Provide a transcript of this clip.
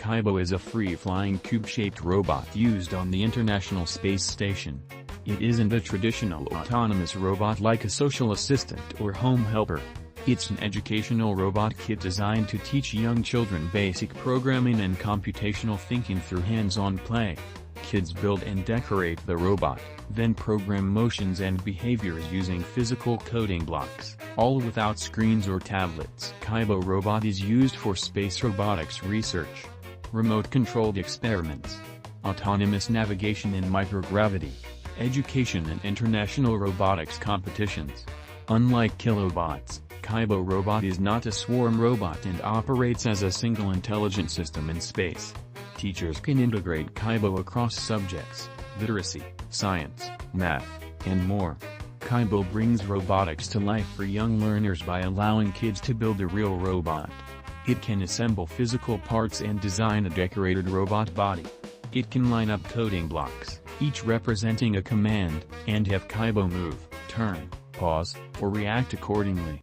Kibo is a free-flying cube-shaped robot used on the International Space Station. It isn't a traditional autonomous robot like a social assistant or home helper. It's an educational robot kit designed to teach young children basic programming and computational thinking through hands-on play. Kids build and decorate the robot, then program motions and behaviors using physical coding blocks, all without screens or tablets. Kibo Robot is used for space robotics research, remote-controlled experiments, autonomous navigation in microgravity, education and international robotics competitions. Unlike Kilobots, Kibo Robot is not a swarm robot and operates as a single intelligent system in space. Teachers can integrate Kibo across subjects, literacy, science, math, and more. Kibo brings robotics to life for young learners by allowing kids to build a real robot. It can assemble physical parts and design a decorated robot body. It can line up coding blocks, each representing a command, and have Kibo move, turn, pause, or react accordingly.